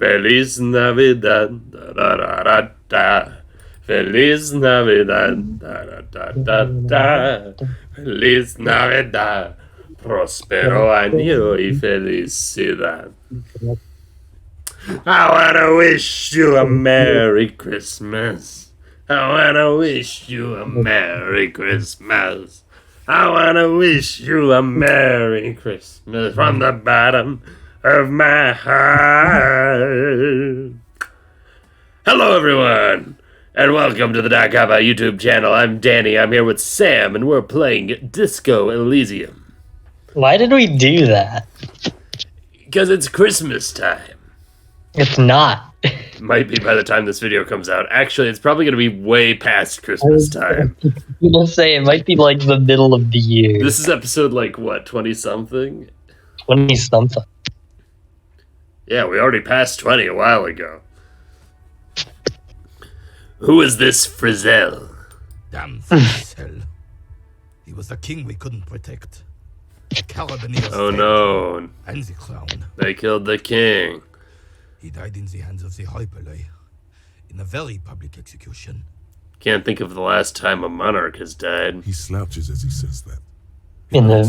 Feliz Navidad, da da da da da. Feliz Navidad, da da da da da. Feliz Navidad, prospero año y felicidad. I wanna wish you a Merry Christmas. I wanna wish you a Merry Christmas. I wanna wish you a Merry Christmas from the bottom of my heart. Hello, everyone, and welcome to the DACAPA YouTube channel. I'm Danny. I'm here with Sam, and we're playing Disco Elysium. Why did we do that? Because it's Christmas time. It's not. Might be by the time this video comes out. Actually, it's probably going to be way past Christmas time. I'm gonna say it might be like the middle of the year. This is episode, like, what, 20-something? 20-something. Yeah, we already passed 20 a while ago. Who is this Frizzell? Damn Frizzell. He was the king we couldn't protect. The Carabineers Oh no, and the clown. they killed the king. He died in the hands of the Hyperlay in a very public execution. Can't think of the last time a monarch has died. He slouches as he says that. In the-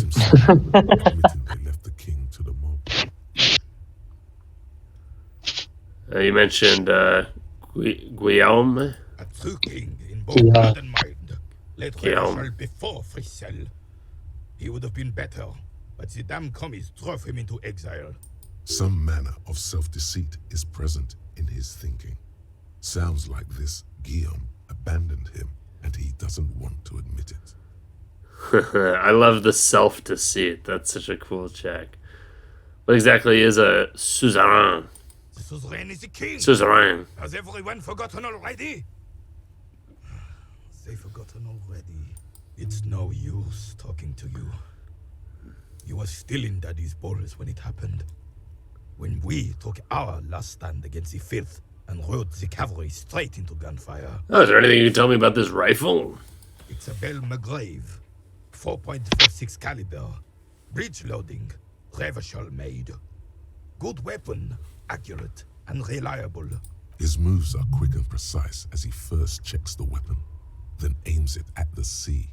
Admitting they left the king to the mob. You mentioned Guillaume? A true king in both Yeah. blood and mind. Let Guillaume. Revachol before Frizzell. He would have been better, but the damn commies drove him into exile. Some manner of self-deceit is present in his thinking. Sounds like this Guillaume abandoned him, and he doesn't want to admit it. I love the self-deceit. That's such a cool check. What exactly is a suzerain? The suzerain is the king. Suzerain. Has everyone forgotten already? They've forgotten already. It's no use talking to you. You were still in Daddy's balls when it happened. When we took our last stand against the Filth and rode the cavalry straight into gunfire. Oh, is there anything you can tell me about this rifle? It's a Bell McGrave, 4.46 caliber, breech loading, Revachol made. Good weapon, accurate and reliable. His moves are quick and precise as he first checks the weapon, then aims it at the sea.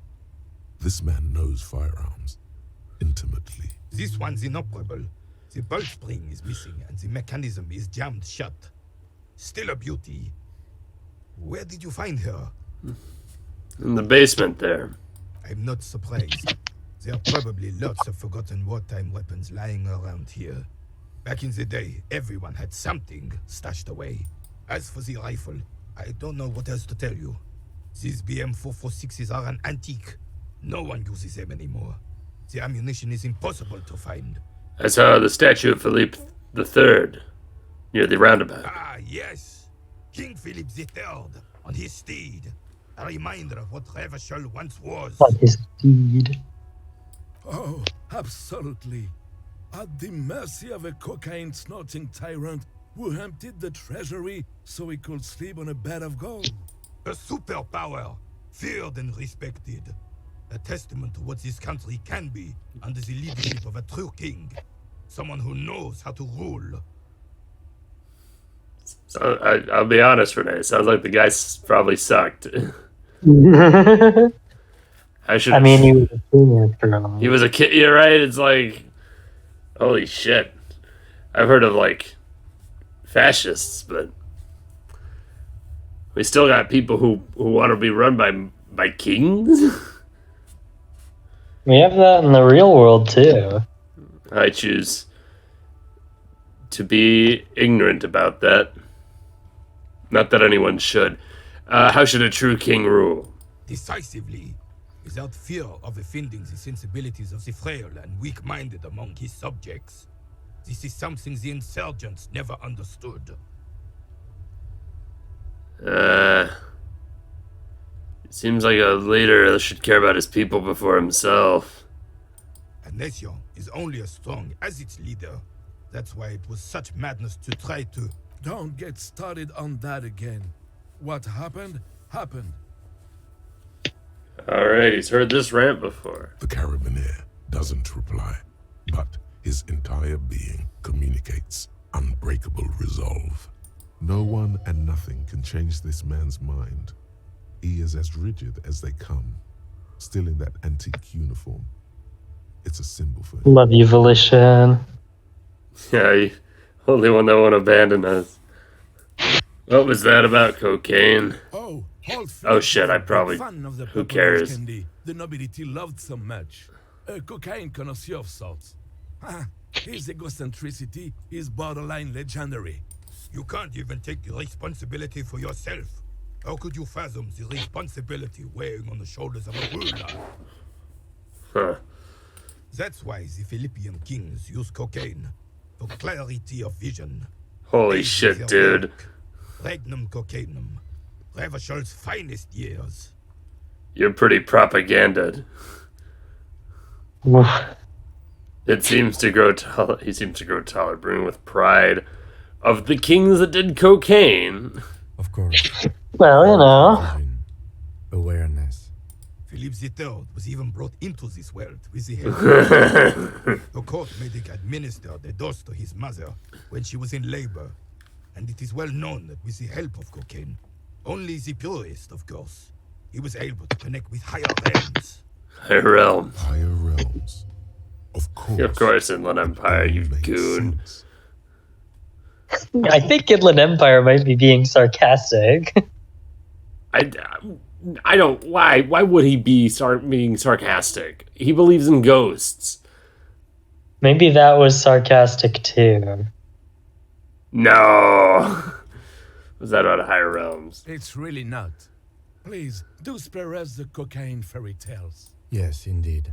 This man knows firearms intimately. This one's inoperable. The bolt spring is missing and the mechanism is jammed shut. Still a beauty. Where did you find her? In the basement there. I'm not surprised. There are probably lots of forgotten wartime weapons lying around here. Back in the day, everyone had something stashed away. As for the rifle, I don't know what else to tell you. These BM-446s are an antique. No one uses them anymore. The ammunition is impossible to find. I saw the statue of Philippe III near the roundabout. Ah, yes. King Philip III on his steed. A reminder of what Revachol once was. On his steed. Oh, absolutely. At the mercy of a cocaine-snorting tyrant who emptied the treasury so he could sleep on a bed of gold. A superpower, feared and respected. A testament to what this country can be under the leadership of a true king. Someone who knows how to rule. So, I'll be honest, Renee. Sounds like the guy probably sucked. I should. I mean, he was a senior for He was a kid. You're right. It's like, holy shit. I've heard of like fascists, but we still got people who want to be run by kings. We have that in the real world, too. I choose to be ignorant about that. Not that anyone should. How should a true king rule? Decisively, without fear of offending the sensibilities of the frail and weak-minded among his subjects. This is something the insurgents never understood. Seems like a leader should care about his people before himself. A nation is only as strong as its leader. That's why it was such madness to try to... Don't get started on that again. What happened, happened. Alright, he's heard this rant before. The Carabineer doesn't reply, but his entire being communicates unbreakable resolve. No one and nothing can change this man's mind. He is as rigid as they come, still in that antique uniform. It's a symbol for him. Love you, Volition. Yeah, you only one that won't abandon us. What was that about cocaine? Oh, Oh, shit, I probably- who cares? Candy the nobility loved so much. A cocaine connoisseur of sorts. His egocentricity is borderline legendary. You can't even take the responsibility for yourself. How could you fathom the responsibility weighing on the shoulders of a ruler? Huh. That's why the Philippian kings use cocaine for clarity of vision. Holy Aid shit, their dude. work. Regnum cocainum. Revishal's finest years. You're pretty propaganda'd. Oof. It seems to grow tall. He seems to grow taller, brimming with pride of the kings that did cocaine. Of course. Well, you know. Vision, awareness. Philip III was even brought into this world with the help. The court medic administered a dose to his mother when she was in labor, and it is well known that with the help of cocaine, only the purest, of course, he was able to connect with higher realms. Higher realm. Higher realms. Of course. Inland Empire, you Makes goon. sense. I think Inland Empire might be being sarcastic. I don't. Why? Why would he be being sarcastic? He believes in ghosts. Maybe that was sarcastic too. No. Was that about higher realms? It's really not. Please, do spare us the cocaine fairy tales. Yes, indeed.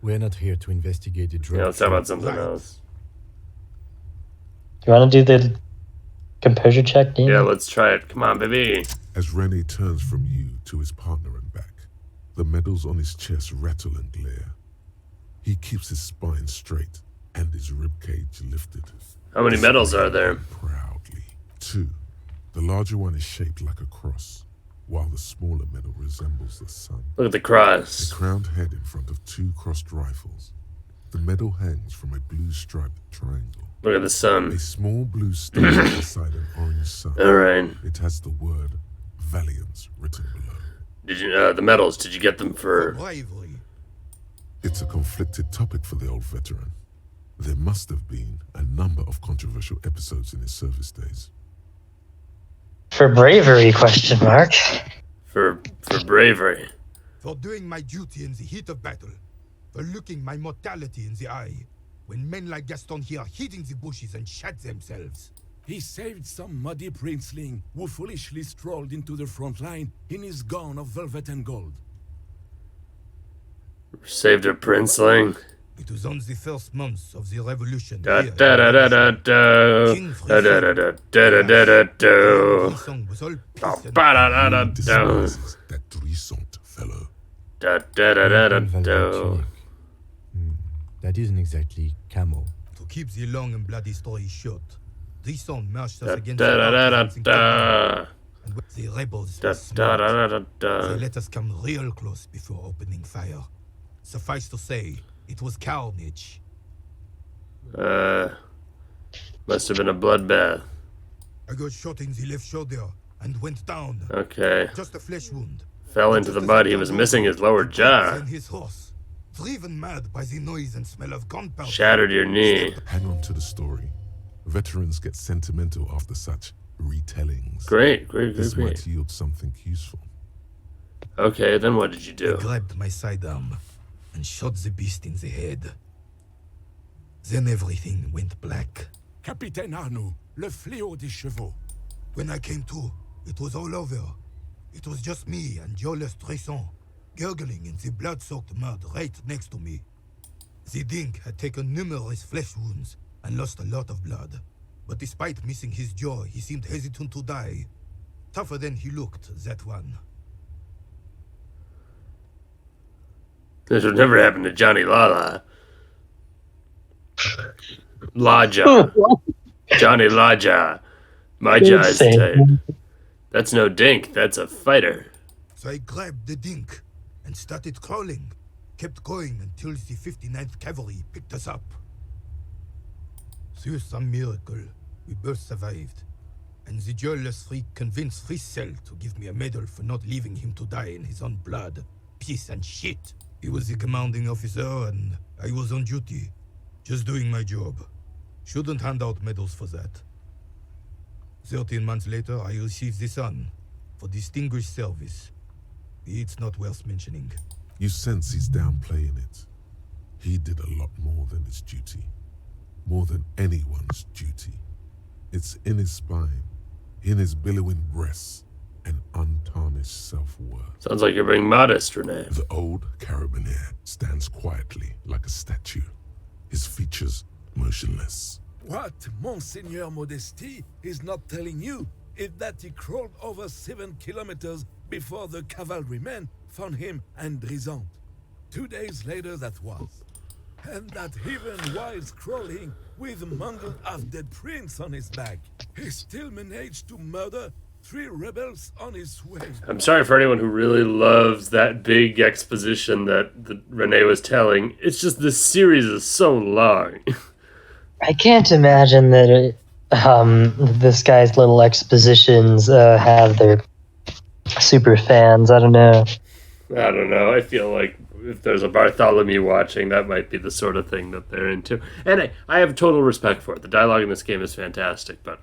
We're not here to investigate the drug. Yeah, let's talk about something Right. else. Do you want to do the composure check, Dean? Yeah, let's try it. Come on, baby. As Rene turns from you to his partner and back, the medals on his chest rattle and glare. He keeps his spine straight and his ribcage lifted. How many medals are there? Proudly. 2. The larger one is shaped like a cross, while the smaller medal resembles the sun. Look at the A cross. crowned head in front of 2 crossed rifles. The medal hangs from a blue striped triangle. Look at the A sun. small blue star beside an orange sun. All right. It has the word Valiance written below. Did you the medals? Did you get them For for? bravery. It's a conflicted topic for the old veteran. There must have been a number of controversial episodes in his service days. For bravery, question mark. For bravery. For doing my duty in the heat of battle. For looking my mortality in the eye. When men like Gaston here hid in the bushes and shot themselves. He saved some muddy princeling who foolishly strolled into the front line in his gown of velvet and gold. Saved a princeling. It was on the first months of the revolution. Da here da da da da da. King Da da da da da da da da. Song was all peace and Ba da da da He da. despises that Drissant fellow. Da da da da da Velvet da. tunic. That isn't exactly camo. to keep the long and bloody story short. This song marched us Da against da da da da partisans in Quebec, da. and when the rebels Da were da smart, da da da they da. let us come real close before opening fire. Suffice to say, it was carnage. Must have been a bloodbath. I got shot in the left shoulder and went down. Okay. Just a flesh wound. Fell into the mud. He was missing his lower jaw. And his horse, driven mad by the noise and smell of gunpowder. Shattered your knee. Hang on to the story. Veterans get sentimental after such retellings. Great, great, great, This great. might yield something useful. Okay, then what did you I do? grabbed my sidearm and shot the beast in the head. Then everything went black. Capitaine Arnoux, le fléau des chevaux. When I came to, it was all over. It was just me and Jolas Tresson, gurgling in the blood-soaked mud right next to me. The dink had taken numerous flesh wounds and lost a lot of blood. But despite missing his jaw, he seemed hesitant to die. Tougher than he looked, that one. This would never happen to Johnny Lala. Laja. Johnny Laja. My jaw is tight. Insane. That's no dink. That's a fighter. So I grabbed the dink and started crawling. Kept going until the 59th Cavalry picked us up. Through some miracle, We both survived. And the joyless freak convinced Fricel to give me a medal for not leaving him to die in his own blood. Piece and shit. He was the commanding officer and I was on duty. Just doing my job. Shouldn't hand out medals for that. 13 months later, I received this one for distinguished service. It's not worth mentioning. You sense he's downplaying it. He did a lot more than his duty. More than anyone's duty. It's in his spine, in his billowing breasts, and untarnished self-worth. Sounds like you're being modest, Renee. The old carabinier stands quietly like a statue, his features motionless. What Monseigneur Modesty is not telling you is that he crawled over 7 kilometers before the cavalrymen found him and Drizant. 2 days later that was. And that even while crawling with mangled half-dead prints on his back, he still managed to murder 3 rebels on his way. I'm sorry for anyone who really loves that big exposition that Renee was telling. It's just this series is so long. I can't imagine that this guy's little expositions have their super fans. I don't know. I don't know. I feel like if there's a Bartholomew watching, that might be the sort of thing that they're into. And I have total respect for it. The dialogue in this game is fantastic, but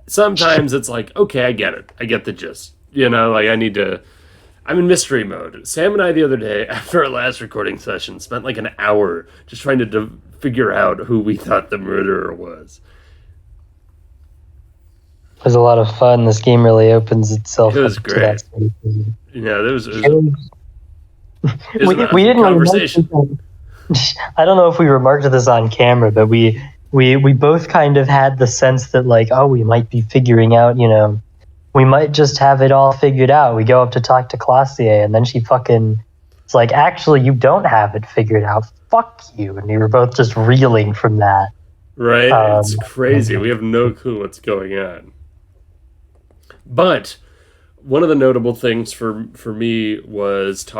sometimes it's like, okay, I get it. I get the gist. You know, like I'm in mystery mode. Sam and I the other day, after our last recording session, spent like an hour just trying to figure out who we thought the murderer was. It was a lot of fun. This game really opens itself It was up great. to that sort of thing. Yeah, there was We didn't conversation. I don't know if we remarked this on camera, but we both kind of had the sense that, like, oh, we might be figuring out, you know, we might just have it all figured out. We go up to talk to Classier, and then she it's like, actually, you don't have it figured out. Fuck you. And we were both just reeling from that. Right? It's crazy. We have no clue what's going on. But one of the notable things for me was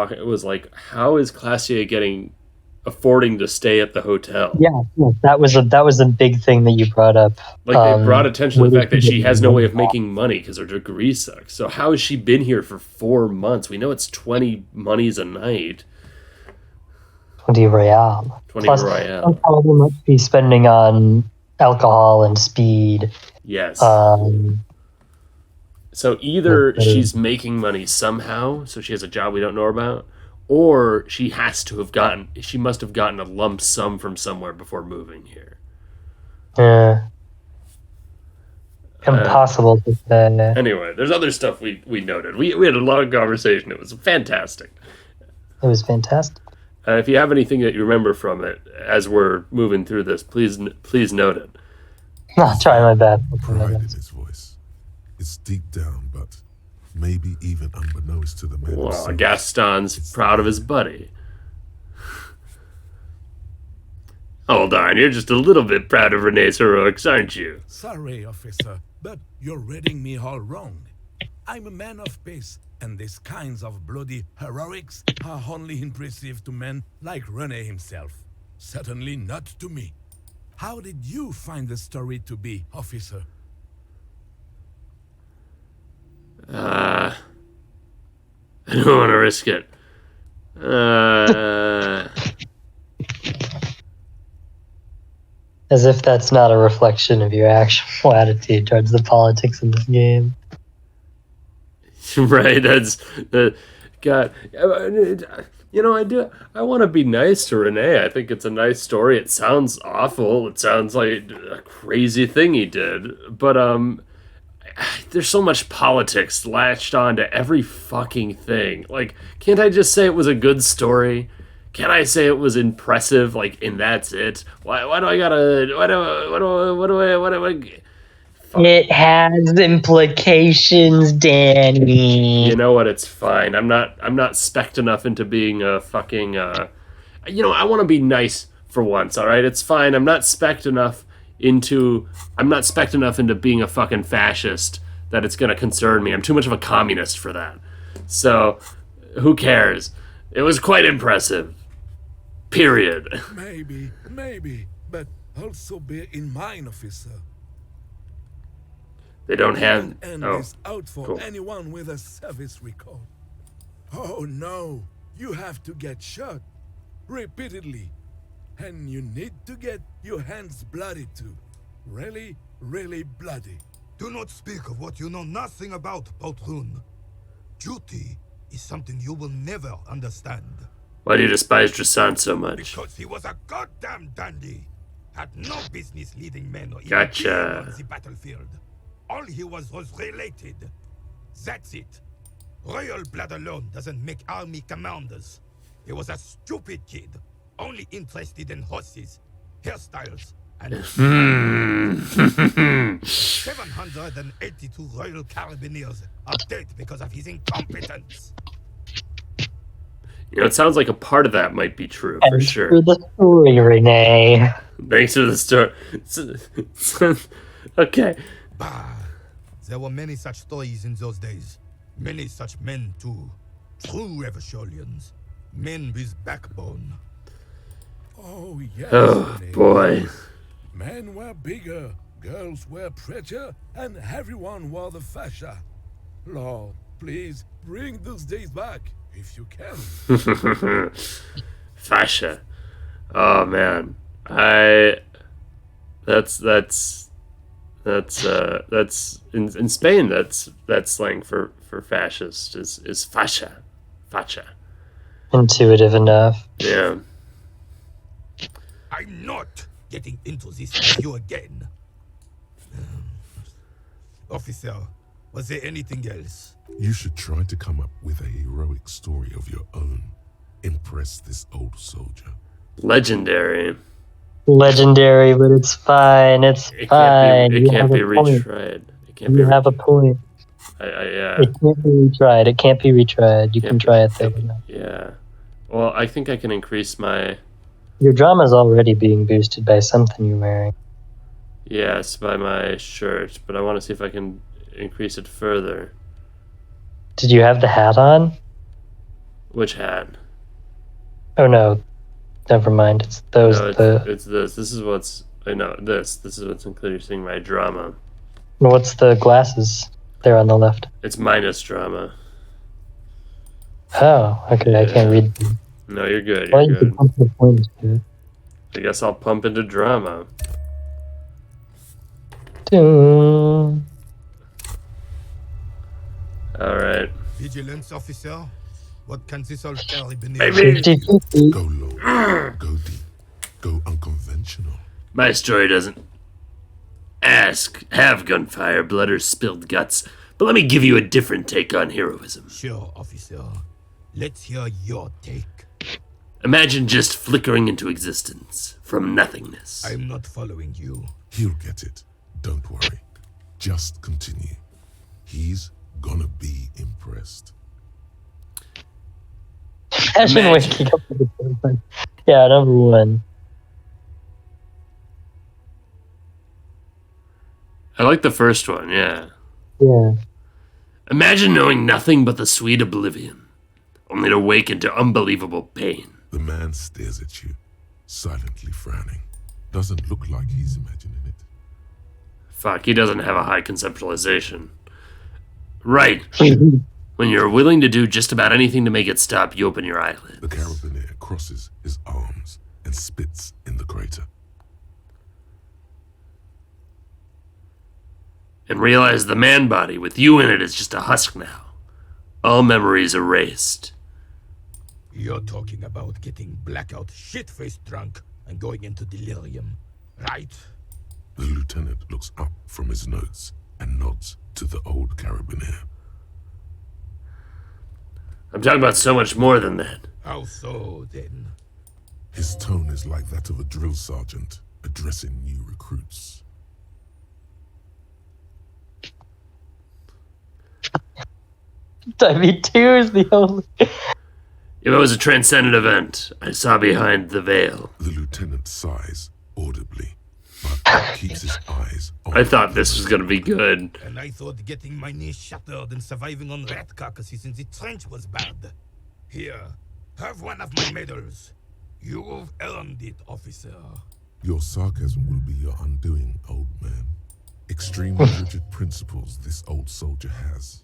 like, how is Classier affording to stay at the hotel? Yeah, that was a big thing that you brought up. Like, they brought attention to the fact that she has no way of making money because her degree sucks. So how has she been here for 4 months? We know it's 20 monies a night. 20 Royale. 20 Plus, Royale. Probably must be spending on alcohol and speed. Yes. So either she's making money somehow, so she has a job we don't know about, or she must have gotten a lump sum from somewhere before moving here. Impossible to say. Anyway, there's other stuff we noted. We had a long conversation. It was fantastic. It was fantastic. If you have anything that you remember from it as we're moving through this, please note it. I'll try my best. Pride in his voice. It's deep down, but maybe even unbeknownst to the man. Well, Gaston's proud of his buddy. Hold on, you're just a little bit proud of Renee's heroics, aren't you? Sorry, officer, but you're reading me all wrong. I'm a man of peace, and these kinds of bloody heroics are only impressive to men like Rene himself. Certainly not to me. How did you find the story to be, officer? I don't want to risk it. As if that's not a reflection of your actual attitude towards the politics in this game. Right, that's God. You know, I want to be nice to Renee. I think it's a nice story. It sounds awful. It sounds like a crazy thing he did. But there's so much politics latched onto every fucking thing. Like, can't I just say it was a good story? Can I say it was impressive? Like, and that's it? Why do I gotta? What do I? It has implications, Danny. You know what? It's fine. I'm not specked enough into being a fucking. I want to be nice for once. All right, it's fine. I'm not specked enough into being a fucking fascist that it's gonna concern me. I'm too much of a communist for that. So, who cares? It was quite impressive. Period. Maybe, but also bear in mind, officer. They don't have. And Oh, this out for cool. anyone with a service record. Oh no, you have to get shot repeatedly. And you need to get your hands bloody too. Really, really bloody. Do not speak of what you know nothing about, Poltroon. Duty is something you will never understand. Why do you despise Drisant so much? Because he was a goddamn dandy. Had no business leading men or even Gotcha. being on the battlefield. All he was related. That's it. Royal blood alone doesn't make army commanders. He was a stupid kid, only interested in horses, hairstyles, and 782 Royal Carabineers are dead because of his incompetence. You know, it sounds like a part of that might be true, for Thanks sure. for the story, Renee. Thanks for the story. Okay. Bah, there were many such stories in those days. Many such men too. True Revacholians. Men with backbone. Oh yes. Oh, Renee. boy. Men were bigger, girls were prettier, and everyone wore the fascia. Lord, please bring those days back, if you can. Fascia. Oh, man. That's in Spain, that's slang for fascist is fascia. Fascia. Intuitive enough. Yeah. I'm not getting into this with you again. Officer, was there anything else? You should try to come up with a heroic story of your own. Impress this old soldier. Legendary. Legendary, but it's fine. It's fine. It You can't have be a point. retried. It can't be. You have a point. Yeah. It can't be retried. It can't be retried. You can try it though. Yeah. Well, I think I can increase my. Your drama's already being boosted by something you're wearing. Yes, by my shirt, but I want to see if I can increase it further. Did you have the hat on? Which hat? Oh no, never mind. It's those. No, the it's this. This is what's. I know this. This is what's increasing my drama. what's the glasses? They're on the left. It's minus drama. Oh, okay. I can't read them. No, you're good. Well, You're you can good. pump the points to it. I guess I'll pump into drama. Dun. All right. Vigilance officer? What can this old carabiner? Maybe. 50-50. Go low, go deep, go unconventional. My story doesn't have gunfire, blood, or spilled guts, but let me give you a different take on heroism. Sure, officer. Let's hear your take. Imagine just flickering into existence from nothingness. I'm not following you. He'll get it. Don't worry. Just continue. He's gonna be impressed. Imagine Imagine. waking up with the same one. Yeah, number one. I like the first one, yeah. Yeah. Imagine knowing nothing but the sweet oblivion, only to wake into unbelievable pain. The man stares at you, silently frowning. Doesn't look like he's imagining it. Fuck, he doesn't have a high conceptualization. Right. When you're willing to do just about anything to make it stop, you open your eyelids. The carabiner crosses his arms and spits in the crater. And realize the man body with you in it is just a husk now. All memories erased. You're talking about getting blackout shit-faced drunk and going into delirium, right? The lieutenant looks up from his notes and nods to the old carabiner. I'm talking about so much more than that. How so, then? His tone is like that of a drill sergeant addressing new recruits. I mean, two is the only. If it was a transcendent event, I saw behind the veil. The lieutenant sighs audibly, but keeps his eyes on I thought this was gonna be good. And I thought getting my knee shattered and surviving on rat carcasses in the trench was bad. Here, have one of my medals. You've earned it, officer. Your sarcasm will be your undoing, old man. Extract Extremely rigid principles this old soldier has.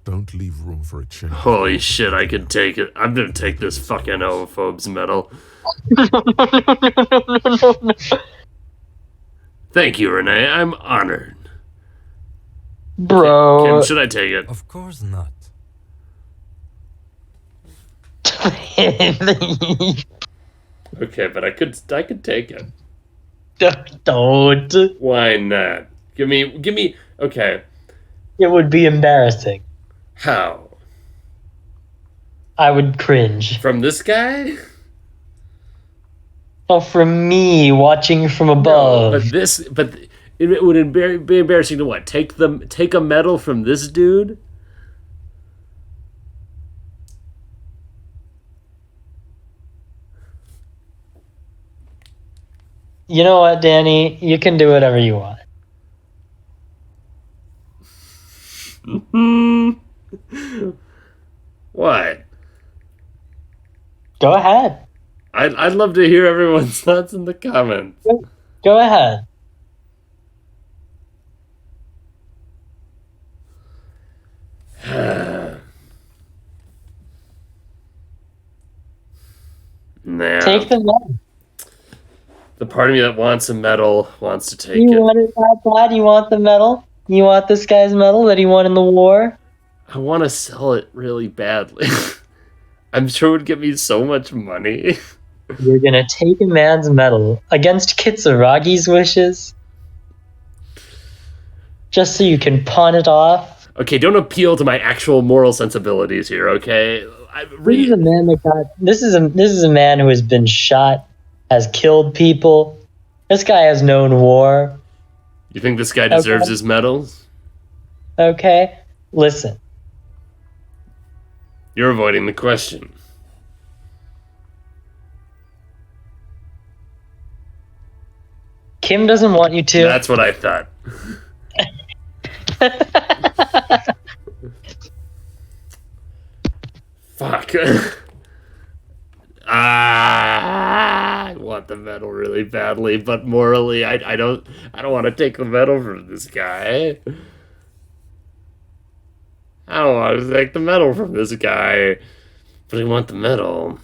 Don't leave room for a change. Holy shit, I could take it. I'm gonna take this fucking homophobe's medal. No. Thank you, Renee. I'm honored. Bro. Kim, should I take it? Of course not. Okay, but I could take it. Don't. Why not? Give me. Okay, It would be embarrassing. how? I would cringe. From this guy? Oh, from me watching from above. But it would be embarrassing to what? Take a medal from this dude? You know what, Danny? You can do whatever you want. What? Go ahead. I'd love to hear everyone's thoughts in the comments. Go ahead. Nah. Take the medal. The part of me that wants a medal wants to take You it. want it that bad? You want the medal? You want this guy's medal that he won in the war? I want to sell it really badly. I'm sure it would get me so much money. You're gonna take a man's medal against Kitsuragi's wishes? Just so you can pawn it off? Okay, don't appeal to my actual moral sensibilities here, okay? This is a man that got. This is a man who has been shot, has killed people. This guy has known war. You think this guy deserves his medals? Okay, listen. You're avoiding the question. Kim doesn't want you to. That's what I thought. Fuck. I want the medal really badly, but morally, I don't want to take the medal from this guy. I don't want to take the medal from this guy, but I want the medal.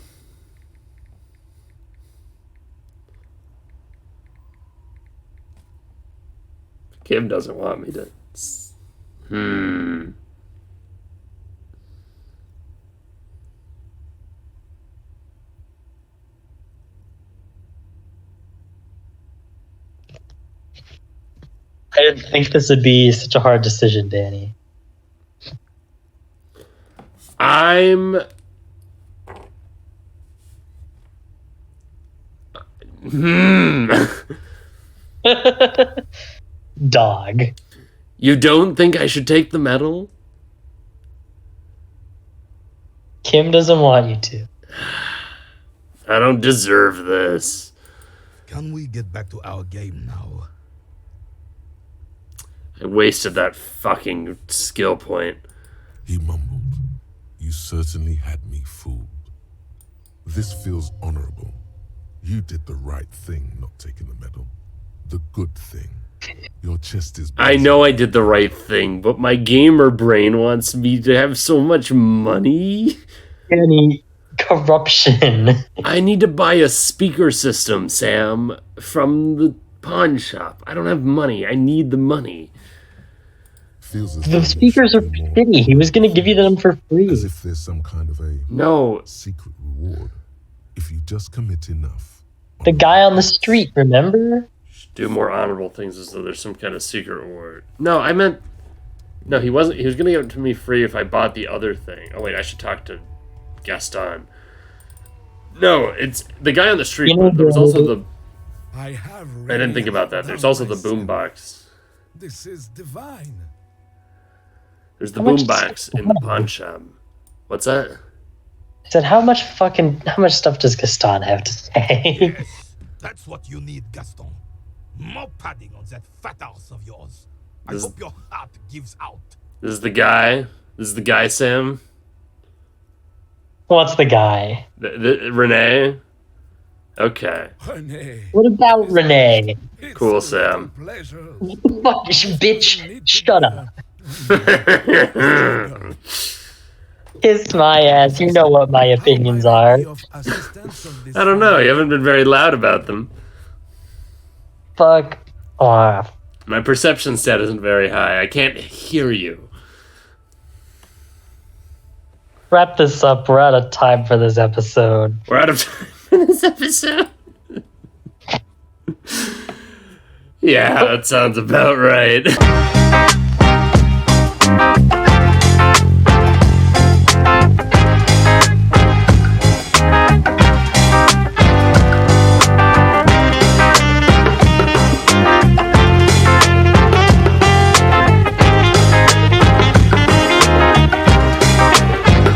Kim doesn't want me to. I didn't think this would be such a hard decision, Danny. I'm. Dog. You don't think I should take the medal? Kim doesn't want you to. I don't deserve this. Can we get back to our game now? I wasted that fucking skill point. He mumbled. You certainly had me fooled. This feels honorable. You did the right thing not taking the medal. The good thing. Your chest is I know I did the right thing, but my gamer brain wants me to have so much money. Danny, corruption. I need to buy a speaker system, Sam, from the pawn shop. I don't have money. I need the money. Feels as though The there speakers should are be more. shitty. He was going to give you them for free. As if there's some kind of a No, secret reward. If you just commit enough. The guy on the street, remember? do more honorable things as though there's some kind of secret reward. No, I meant... No, he wasn't. He was going to give it to me free if I bought the other thing. Oh, wait, I should talk to Gaston. No, it's the guy on the street. You know, There was also the... I have I didn't think about that. There's also the boombox. This is divine. There's the How much boombox in the pawn shop. What's that? I said, how much stuff does Gaston have to say? Yes, that's what you need, Gaston. More padding on that fat arse of yours. I This- hope your heart gives out. This is the guy. This is the guy, Sam. What's the guy? Renee. Okay. Renee. What about Renee? It's Cool, a Sam. real pleasure. What the fuck, bitch? Shut up. Kiss my ass. You know what my opinions are. I don't know. You haven't been very loud about them. Fuck off. My perception stat isn't very high. I can't hear you. Wrap this up. We're out of time for this episode. We're out of time for this episode. Yeah, that sounds about right.